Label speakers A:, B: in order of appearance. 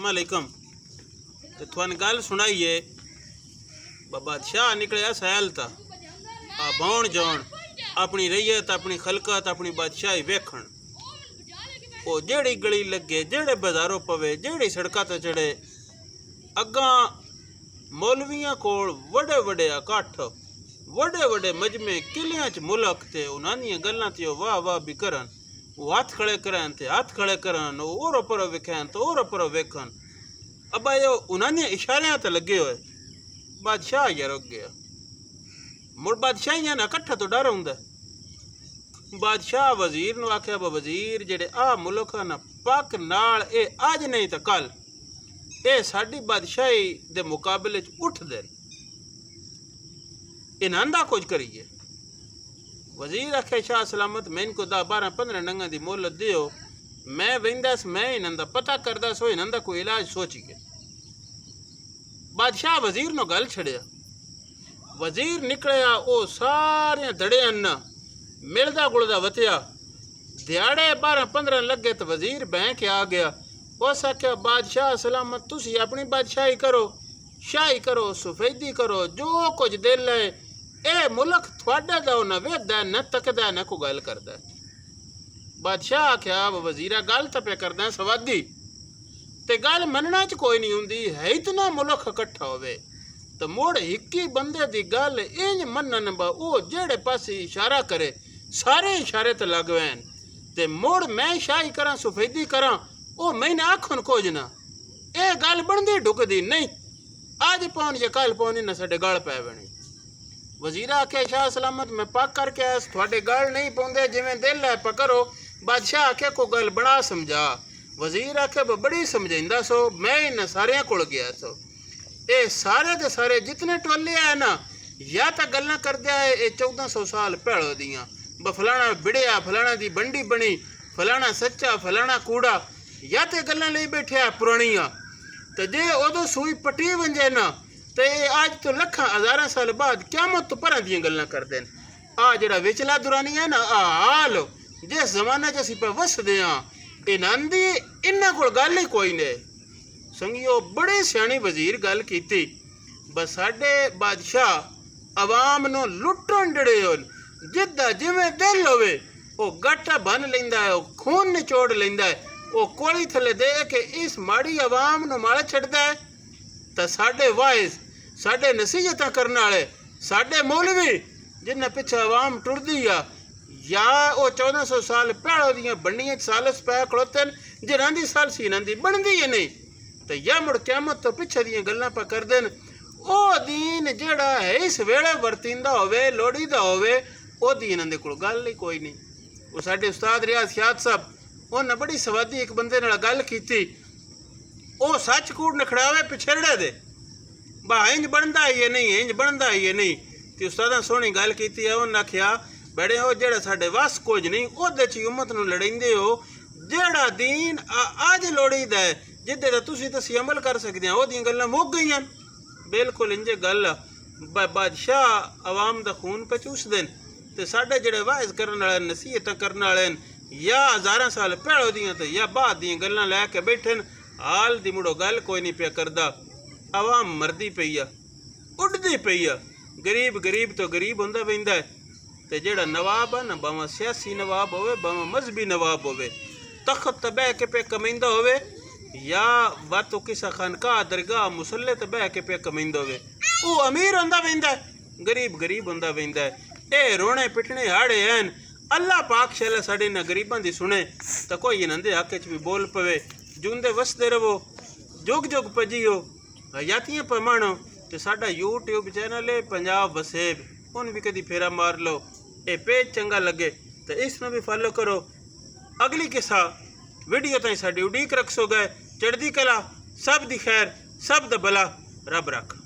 A: अस्सलामुअलैकुम। तो थोन गल सुनाइए बादशाह निकलिया सैल था बौण जौन अपनी रैयत अपनी खलकत अपनी बादशाही वेखण। वो जेड़ी गली लगे जेड़े बाजारों पवे जेड़ी सड़कों ते चढ़े अग्गा मौलवियां कोल वड्डे वड्डे इकट्ठ वड्डे वड्डे मजमे किलियां च मुल्क ते उन्हां दियां गल्लां ते वाह वाह भी करन। वो हाथ खड़े करन ते हाथ खड़े करन ओरो परो वेखन तो ओरो परो वेखन। अबा यो उन्हां दियां इशारियां ते लगे हुए बादशाह या रुक गया। मुड़ बादशाहियां ना इकट्ठा तो डर हुंदा। बादशाह वजीर नूं आख्या वजीर जेड़े आ मुल्क ना पक नाल ए अज नहीं तो कल ए साडी बादशाही दे मुकाबले च उठ दे इन्हां दा कुछ करिए। वजीर आखे शाह सलामत मैं इनको 10-12-15 नंगा दी मोहलत दियो मैं वेंदस मैं इन्हां दा पता करदा सो इन्हां दा कोई इलाज सोचिए। बादशाह वजीर नो गल छड़िया। वजीर निकलिया ओ सारे धड़े न मिलदा गुलदा वतिया दिहाड़े 12-15 लगे तो वजीर बैंक आ गया। उस आख्या बादशाह सलामत तुसी अपनी बादशाही करो शाही करो सफेदी करो जो कुछ दिल है ए मुल्क थोड़ा दा न वेखदा न तकदा न को गल करदा। बादशाह आख्या वजीरा गल तो पे करदा सवादी ते गल मनना च कोई नहीं हुंदी है इतना मुल्क इकट्ठा होवे तो मुड़ हिक्की बंदे दी गल इंज मनन बा ओ जेड़े पासे इशारा करे सारे इशारे ते लग वैन ते मुड़ मैं शाही करा सफेदी करा ओ मैंने आखन कुछ ना ए गल बनदी ढुकदी नहीं आज पौन या कल पौनी ना साडे गल पै बनी। वजीरा आखे शाह सलामत मैं पक करके आस थोड़े गल नहीं पाउंदे जिवें दिल है पकड़ो। बादशाह आखे को गल बड़ा समझा। वजीर आखे बड़ी समझाइंदा सो मैं इन सारियां कोल गया सो ए सारे दे सारे जितने टोले है ना या तो गल्लां करदे आए ए 1400 साल पहले दियां ब फलाना बिड़िया फलाना दी बंडी बनी फलाना सच्चा फलाना कूड़ा या तो गल्लां ले बैठे पुरानियां तो जे उदों सूई पटी वंजे ना तो आज तो लखां हज़ारां साल बाद क्यामत तो परां दियां गल्लां करदे न। आ जेड़ा विचला दुरानी है ना आ हाल जिस जमाने च असीं पे वसदे हां इन्हां दी इन्हां कोल गल ही कोई नहीं। संगियो बड़े सियाणी वजीर गल कीती बस साडे बादशाह अवाम नूं लुट्टण डड़े होन जिद्दा जिवें दिल होवे ओ गट्टा बन लैंदा है ओ खून निचोड़ लैंदा है ओ कोली थले दे के इस माड़ी अवाम नूं मार छड्डदा है तो साडे वाइस साडे नसीहतां करने वाले साडे मौलवी जिन्हां पिछे अवाम टुरदी आ या ओ 1400 साल पहले दियां बंडियां सालस पै खड़ोते न जिन्हां दी सालसी इन्हां दी बनदी ही नहीं तो या मुड़ क्यामत तो पिछे दियां गल्लां पा करदे न। ओ दीन जेड़ा है इस वेले वरतींदा होवे लोड़ीदा होवे ओ दी इन्हां दे कोल गल ही कोई नहीं। वो साडे उस्ताद रियाज सियाद साहब उन्हें बड़ी सवादी एक बंदे नाल गल कीती ओ सच कूड़ नखड़ावे पिछड़े दे बा इंज बनदा ही नहीं इंज बनदा ही नहीं ते उस्तादां सोहनी गल कीती है। उन्हें आख्या बड़े हो जेड़ा साडे वस कुछ नहीं ओदे च उम्मत नूं लड़ाइंदे हो जेड़ा दीन अज लोड़ीदा है जिद्दे दा तुसीं तसी अमल कर सकदे हो ओदियां गल्लां मुक गईयां। बिल्कुल इंजे गल बादशाह अवाम दा खून पे चूसदे न ते साडे जेड़े वाइज करन वाले नसीहतां करन वाले या हज़ारां साल पहले दियां ते या बाद दियां गल्लां लैके बैठे न हाल दी मुड़ो गल कोई नहीं पे करदा। अवाम मरदी पई आ उड़दी पई आ गरीब गरीब तो गरीब हुंदा वैंदा है ते जेड़ा नवाब है ना भावें सियासी नवाब होवे भावें मजहबी नवाब होवे तख्त ते बह के पे कमाइंदा होवे या बातो किसा खानकाह दरगाह मुसल्ले ते बह के पे कमाइंदा होवे वो अमीर हुंदा वैंदा है गरीब गरीब हुंदा वैंदा है। ए रोने पिटने हाड़े हैं अल्लाह पाक शाला साडे ना गरीबां दी सुने तो कोई इन्हां दे हक च भी बोल पवे जुंदे वसदे रवो जुग जुग पजियो हयातियां पमाणो ते साडा यूट्यूब चैनल है पंजाब वसेब उन भी कदी फेरा मार लो ए पेज चंगा लगे तो इसनूं भी फॉलो करो। अगली किसा वीडियो ताईं साडी उड़ीक रखसो गए चढ़दी कला सब दी खैर सब दा भला रब रख।